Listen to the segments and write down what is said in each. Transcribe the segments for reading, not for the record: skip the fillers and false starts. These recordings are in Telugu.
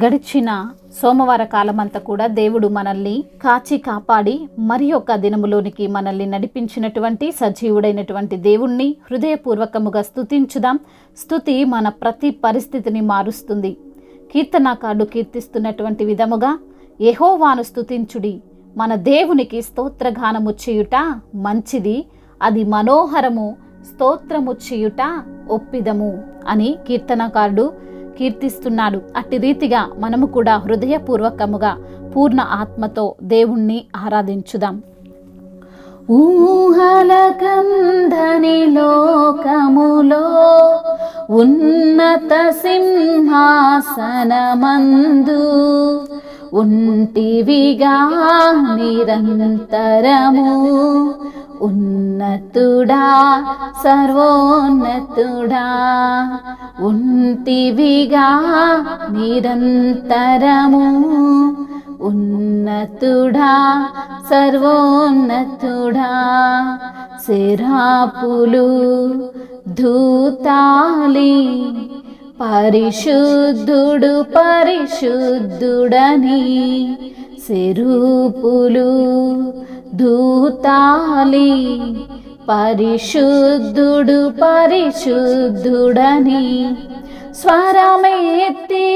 గడిచిన సోమవార కాలమంతా కూడా దేవుడు మనల్ని కాచి కాపాడి మరి ఒక దినములోనికి మనల్ని నడిపించినటువంటి సజీవుడైనటువంటి దేవుణ్ణి హృదయపూర్వకముగా స్తుతించుదాం. స్తుతి మన ప్రతి పరిస్థితిని మారుస్తుంది. కీర్తనాకారుడు కీర్తిస్తున్నటువంటి విధముగా యెహోవాను స్తుతించుడి, మన దేవునికి స్తోత్రగానము చేయుట మంచిది, అది మనోహరము, స్తోత్రము చేయుట ఒప్పిదము అని కీర్తనకారుడు కీర్తిస్తున్నాడు. అట్టి రీతిగా మనము కూడా హృదయపూర్వకముగా పూర్ణ ఆత్మతో దేవుణ్ణి ఆరాధించుదాం. ఊహలకందని లోకములో ఉన్నత సింహాసనమందు ఉంటివిగా నిరంతరము, ఉన్నతుడా సర్వోన్నతుడా ఉంటివిగా నిరంతరము, ఉన్నతుడా సర్వోన్నతుడా. సెరాపులు ధూతాలి పరిశుద్ధుడు పరిశుద్ధుడని, సెరూపులు ధూతాలి పరిశుద్ధుడు పరిశుద్ధుడని స్వరమెత్తి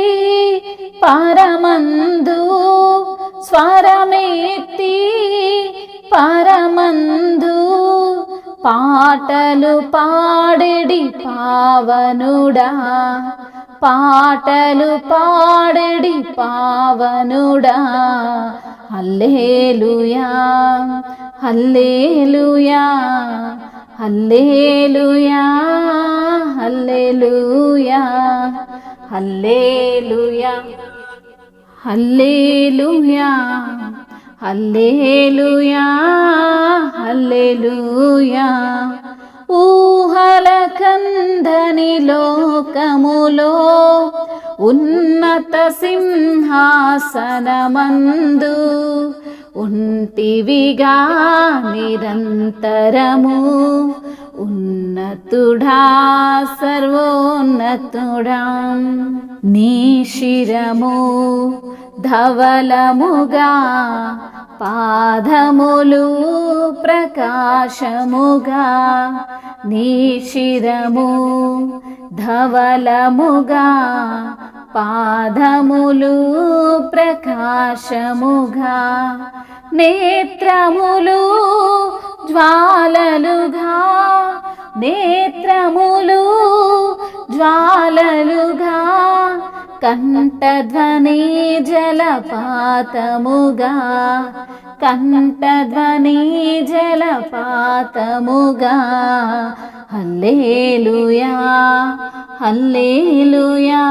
పరమందు, స్వరమెత్తి పరమందు పాటలు పాడెడి పావనుడా, పాటలు పాడెడి పావనుడా. హల్లెలూయా హల్లెలూయా హల్లెలూయా హల్లెలూయా హల్లెలూయా హల్లెలూయా హల్లెలూయా హల్లెలూయా. ఊహలకందని లోకములో ఉన్నత సింహాసనమందు ఉంటివిగా నిరంతరము, ఉన్నతుడా సర్వోన్నతుడా. నీ శిరము ధవలముగా, పాదములు ప్రకాశముగా, నీ శిరము ధవలముగా, పాదములు ప్రకాశముగా, నేత్రములు జ్వాలలుగా, నేత్రములు జ్వాలలుగా, కంఠధ్వని జలపాతముగా, కంఠధ్వని జలపాతముగా. హల్లెలూయా హల్లెలూయా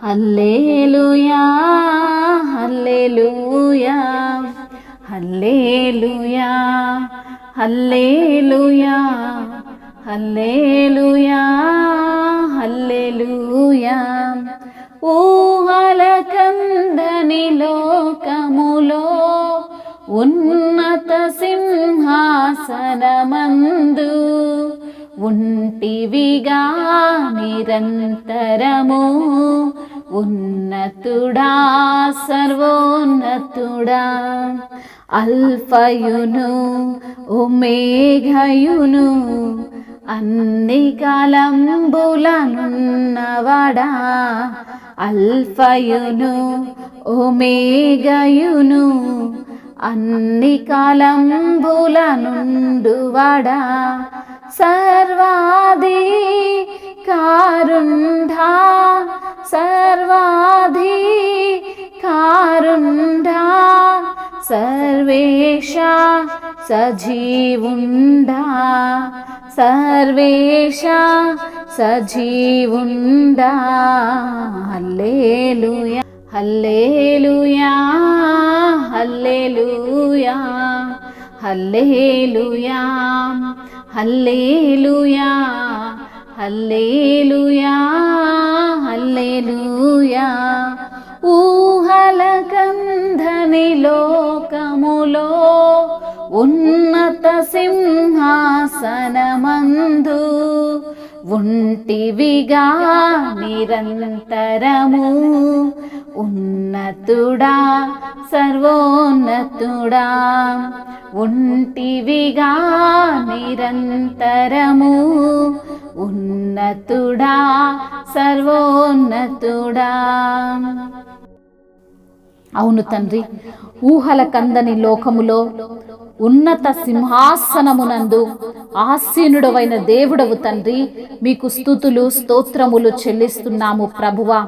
హల్లెలూయా హల్లెలూయా హల్లెలూయా హల్లెలూయా హల్లెలూయా హల్లెలూయా. ఊహలకందని లోకములో ఉన్నత సింహాసనమందు ఉంటివిగా నిరంతరము, ఉన్నతుడా సర్వోన్నతుడా. అల్ఫయును ఒమేఘయును అన్ని కాలంబులనున్నవాడా, అల్ఫయును ఒమేఘయును అన్ని కాలంబులనుండువాడా. సర్వాధికారుండా సర్వాధికారుండా, సర్వేశ సజీవుండా, సర్వేశ సజీవుండా. హల్లెలూయా హల్లెలూయా హల్లెలూయా హల్లెలూయా హల్లెలూయా హల్లెలూయా హల్లెలూయా. ఊహలకందని లోకములో ఉన్నత సింహాసనమందు ఉంటివిగా నిరంతరము. ఉన్నతుడా సర్వోన్నతుడా, ఉంటివిగా నిరంతరము. ఉన్నతుడా సర్వోన్నతుడా. అవును తండ్రి, ఊహల కందని లోకములో ఉన్నత సింహాసనమునందు ఆసీనుడవైన దేవుడవు తండ్రి, మీకు స్తుతులు స్తోత్రములు చెల్లిస్తున్నాము ప్రభువా.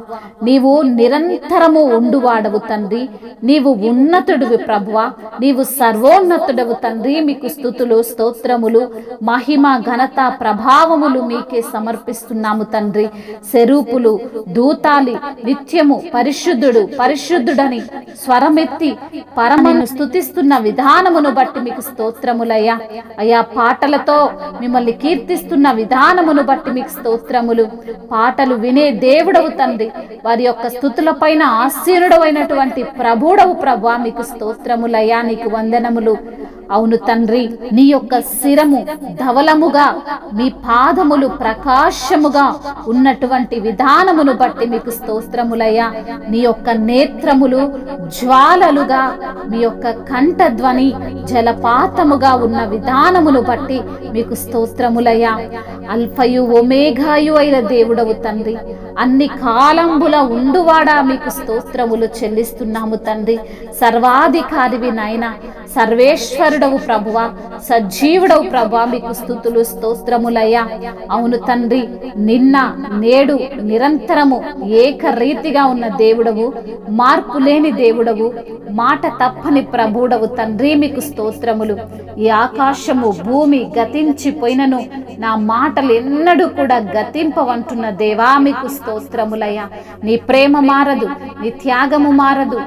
నీవు నిరంతరము ఉండువాడవు తండ్రి, నీవు ఉన్నతుడివి ప్రభువా, నీవు సర్వోన్నతుడవు తండ్రి. మీకు స్తుతులు స్తోత్రములు మహిమ ఘనత ప్రభావములు మీకే సమర్పిస్తున్నాము తండ్రి. సెరూపులు దూతాలి నిత్యము పరిశుద్ధుడు పరిశుద్ధుడని స్వరమెత్తి పరమను స్తుతిస్తున్న విధానమును బట్టి మీకు స్తోత్రములయ్యా. అయా పాటలతో మిమ్మల్ని కీర్తిస్తున్న విధానమును బట్టి మీకు స్తోత్రములు. పాటలు వినే దేవుడవు తండ్రి, వారి యొక్క స్తుతుల పైన ఆసీనుడవైనటువంటి ప్రభుడవు ప్రభువా, మీకు స్తోత్రములయ్యా, నీకు వందనములు. అవును తండ్రి, నీ యొక్క శిరము ధవలముగా, మీ పాదములు ప్రకాశముగా ఉన్నటువంటి విధానమును బట్టి మీకు స్తోత్రములయ్యా. నీ యొక్క నేత్రములు జ్వాలలుగా, మీ యొక్క కంఠధ్వని జలపాతముగా ఉన్న విధానమును బట్టి మీకు స్తోత్రములయ్యా. అల్ఫయు ఒమేఘాయు అయిన దేవుడవు తండ్రి, అన్ని కాలంబుల ఉండువాడా, మీకు స్తోత్రములు చెల్లిస్తున్నాము తండ్రి. సర్వాధికారివి నాయన, సర్వేశ్వరుడవు ప్రభువా, సజీవుడవు ప్రభువా, మీకు స్తుతులు స్తోత్రములయ్యా. అవును తండ్రి, నిన్న నేడు నిరంతరము ఏకరీతిగా ఉన్న దేవుడవు, మార్పు లేని దేవుడవు, మాట తప్పని ప్రభుడవు తండ్రి, మీకు స్తోత్రములు. ఈ ఆకాశము భూమి గతించిపోయినను నా మాటలు ఎన్నడూ కూడా గతింపవంటున్న దేవా, మీకు స్తోత్రములయ్యా. నీ ప్రేమ మారదు, నీ త్యాగము మారదు,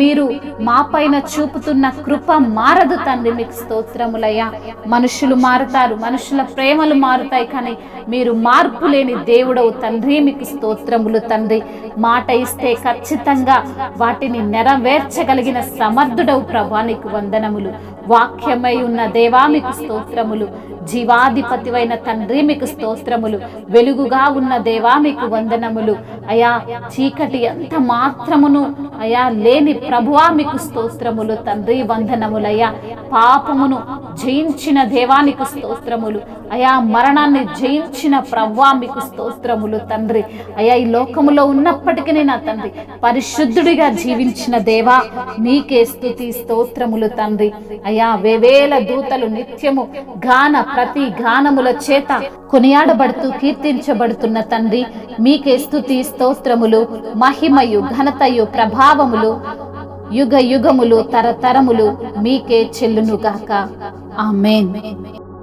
మీరు మా పైన చూపుతున్న కృప మారదు తండ్రి, మీకు స్తోత్రములయ్యా. మనుషులు మారుతారు, మనుషుల ప్రేమలు మారుతాయి, కానీ మీరు మార్పు లేని దేవుడవు తండ్రి, మీకు స్తోత్రములు తండ్రి. మాట ఇస్తే ఖచ్చితంగా వాటిని నెరవేర్చగలిగిన సమర్థుడవు ప్రభా, నీకు వందనములు. వాక్యమై ఉన్న దేవా, మీకు స్తోత్రములు. జీవాధిపతివైన తండ్రి, మీకు స్తోత్రములు. వెలుగుగా ఉన్న దేవా, మీకు వందనములు. అయా చీకటి ఎంత మాత్రమును అయా లేని ప్రభువా, మీకు స్తోత్రములు తండ్రి, వందనములయ్యా. పాపమును జయించిన దేవానికి స్తోత్రములు అయా. మరణాన్ని జయించిన ప్రభువా, మీకు స్తోత్రములు తండ్రి. అయా ఈ లోకములో ఉన్నప్పటికీ నా తండ్రి పరిశుద్ధుడిగా జీవించిన దేవా, మీకే స్తుతి స్తోత్రములు తండ్రి. అయా వేవేల దూతలు నిత్యము ప్రతి గానముల చేత కొనియాడబడుతూ కీర్తించబడుతున్న తండ్రి, మీకే స్తుతి స్తోత్రములు, మహిమయు ఘనతయు ప్రభావములు యుగ యుగములు తరతరములు మీకే చెల్లునుగాక. ఆమేన్.